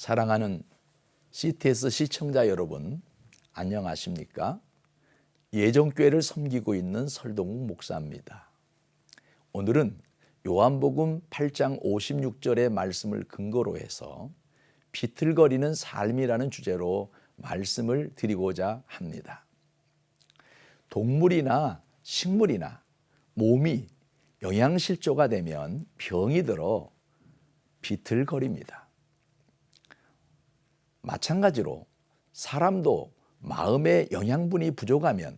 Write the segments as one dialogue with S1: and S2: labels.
S1: 사랑하는 CTS 시청자 여러분, 안녕하십니까? 예정교회를 섬기고 있는 설동욱 목사입니다. 오늘은 요한복음 8장 56절의 말씀을 근거로 해서 비틀거리는 삶이라는 주제로 말씀을 드리고자 합니다. 동물이나 식물이나 몸이 영양실조가 되면 병이 들어 비틀거립니다. 마찬가지로 사람도 마음의 영양분이 부족하면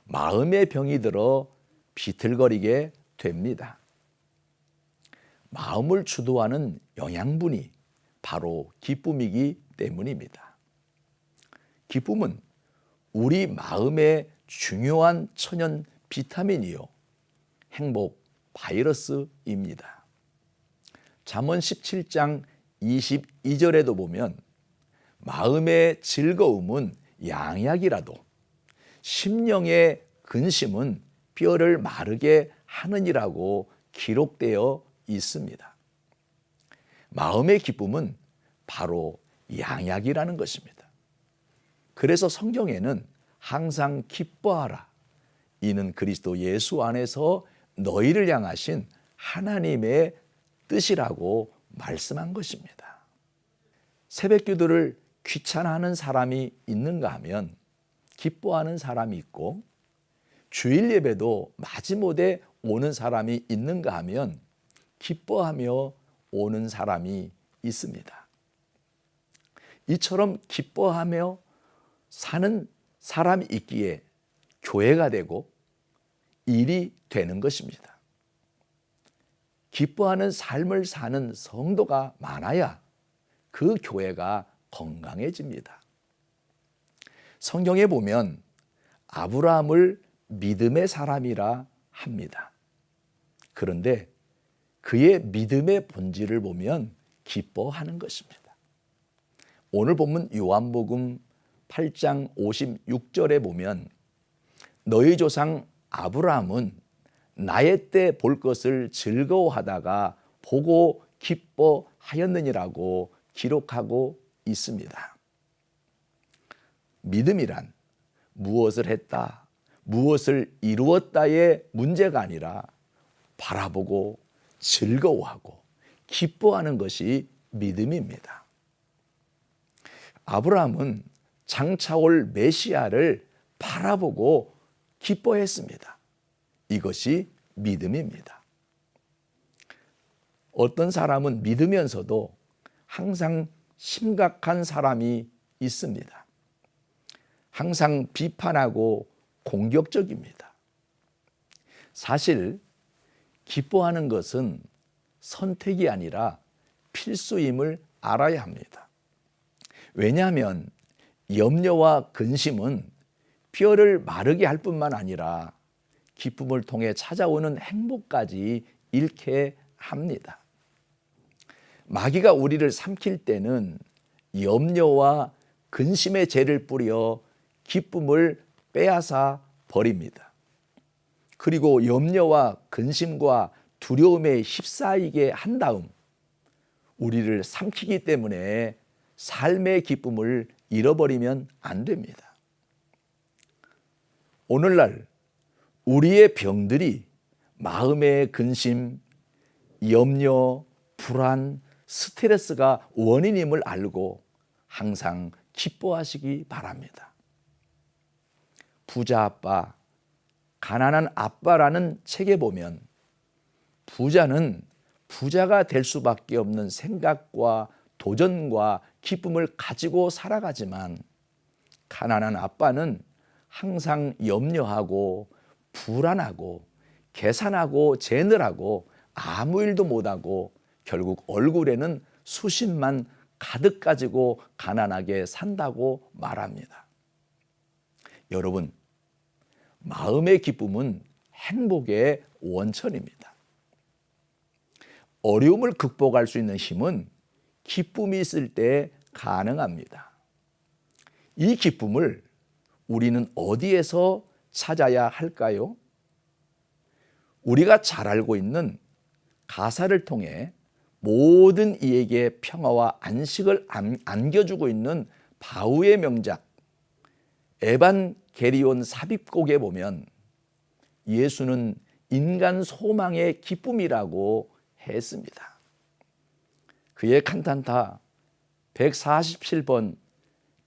S1: 마음의 병이 들어 비틀거리게 됩니다. 마음을 주도하는 영양분이 바로 기쁨이기 때문입니다. 기쁨은 우리 마음의 중요한 천연 비타민이요, 행복 바이러스입니다. 잠언 17장 22절에도 보면 마음의 즐거움은 양약이라도 심령의 근심은 뼈를 마르게 하느니라고 기록되어 있습니다. 마음의 기쁨은 바로 양약이라는 것입니다. 그래서 성경에는 항상 기뻐하라, 이는 그리스도 예수 안에서 너희를 향하신 하나님의 뜻이라고 말씀한 것입니다. 새벽 기도를 귀찮아하는 사람이 있는가 하면 기뻐하는 사람이 있고, 주일 예배도 마지못해 오는 사람이 있는가 하면 기뻐하며 오는 사람이 있습니다. 이처럼 기뻐하며 사는 사람이 있기에 교회가 되고 일이 되는 것입니다. 기뻐하는 삶을 사는 성도가 많아야 그 교회가 건강해집니다. 성경에 보면 아브라함을 믿음의 사람이라 합니다. 그런데 그의 믿음의 본질을 보면 기뻐하는 것입니다. 오늘 본문 요한복음 8장 56절에 보면 너희 조상 아브라함은 나의 때 볼 것을 즐거워하다가 보고 기뻐하였느니라고 기록하고 있습니다. 믿음이란 무엇을 했다, 무엇을 이루었다의 문제가 아니라 바라보고 즐거워하고 기뻐하는 것이 믿음입니다. 아브라함은 장차 올 메시아를 바라보고 기뻐했습니다. 이것이 믿음입니다. 어떤 사람은 믿으면서도 항상 심각한 사람이 있습니다. 항상 비판하고 공격적입니다. 사실 기뻐하는 것은 선택이 아니라 필수임을 알아야 합니다. 왜냐하면 염려와 근심은 뼈를 마르게 할 뿐만 아니라 기쁨을 통해 찾아오는 행복까지 잃게 합니다. 마귀가 우리를 삼킬 때는 염려와 근심의 죄를 뿌려 기쁨을 빼앗아 버립니다. 그리고 염려와 근심과 두려움에 휩싸이게 한 다음 우리를 삼키기 때문에 삶의 기쁨을 잃어버리면 안 됩니다. 오늘날 우리의 병들이 마음의 근심, 염려, 불안, 스트레스가 원인임을 알고 항상 기뻐하시기 바랍니다. 부자 아빠, 가난한 아빠라는 책에 보면 부자는 부자가 될 수밖에 없는 생각과 도전과 기쁨을 가지고 살아가지만 가난한 아빠는 항상 염려하고 불안하고 계산하고 재느라고 아무 일도 못하고 결국 얼굴에는 수십만 가득 가지고 가난하게 산다고 말합니다. 여러분, 마음의 기쁨은 행복의 원천입니다. 어려움을 극복할 수 있는 힘은 기쁨이 있을 때 가능합니다. 이 기쁨을 우리는 어디에서 찾아야 할까요? 우리가 잘 알고 있는 가사를 통해 모든 이에게 평화와 안식을 안겨주고 있는 바우의 명작 에반게리온 삽입곡에 보면 예수는 인간 소망의 기쁨이라고 했습니다. 그의 칸타타 147번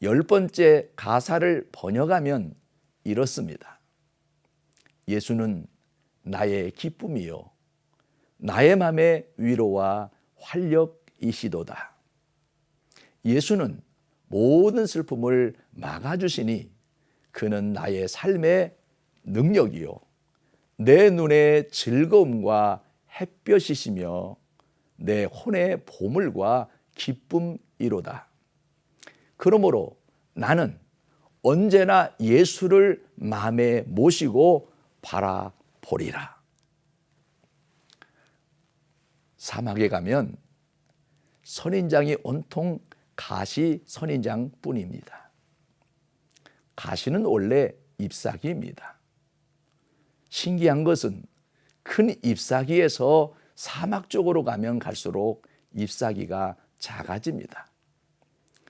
S1: 10번째 가사를 번역하면 이렇습니다. 예수는 나의 기쁨이요 나의 맘의 위로와 활력이시도다. 예수는 모든 슬픔을 막아주시니 그는 나의 삶의 능력이요 내 눈의 즐거움과 햇볕이시며 내 혼의 보물과 기쁨이로다. 그러므로 나는 언제나 예수를 마음에 모시고 바라보리라. 사막에 가면 선인장이 온통 가시 선인장뿐입니다. 가시는 원래 잎사귀입니다. 신기한 것은 큰 잎사귀에서 사막 쪽으로 가면 갈수록 잎사귀가 작아집니다.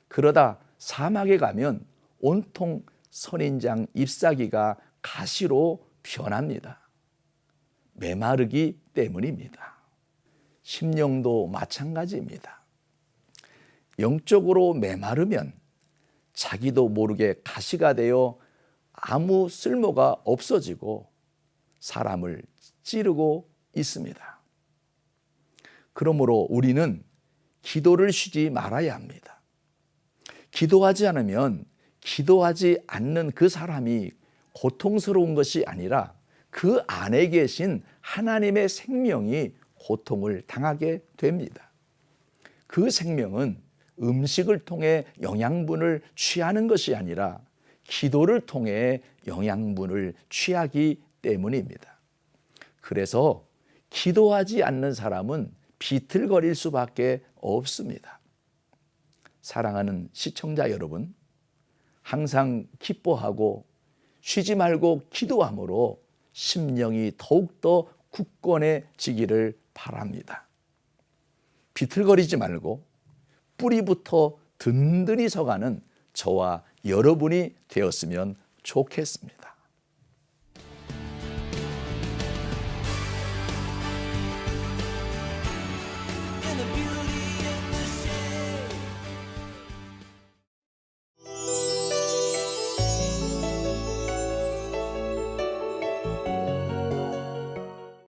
S1: 그러다 사막에 가면 온통 선인장 잎사귀가 가시로 변합니다. 메마르기 때문입니다. 심령도 마찬가지입니다. 영적으로 메마르면 자기도 모르게 가시가 되어 아무 쓸모가 없어지고 사람을 찌르고 있습니다. 그러므로 우리는 기도를 쉬지 말아야 합니다. 기도하지 않으면 기도하지 않는 그 사람이 고통스러운 것이 아니라 그 안에 계신 하나님의 생명이 고통을 당하게 됩니다. 그 생명은 음식을 통해 영양분을 취하는 것이 아니라 기도를 통해 영양분을 취하기 때문입니다. 그래서 기도하지 않는 사람은 비틀거릴 수밖에 없습니다. 사랑하는 시청자 여러분, 항상 기뻐하고 쉬지 말고 기도함으로 심령이 더욱더 굳건해지기를 바랍니다. 비틀거리지 말고 뿌리부터 든든히 서가는 저와 여러분이 되었으면 좋겠습니다.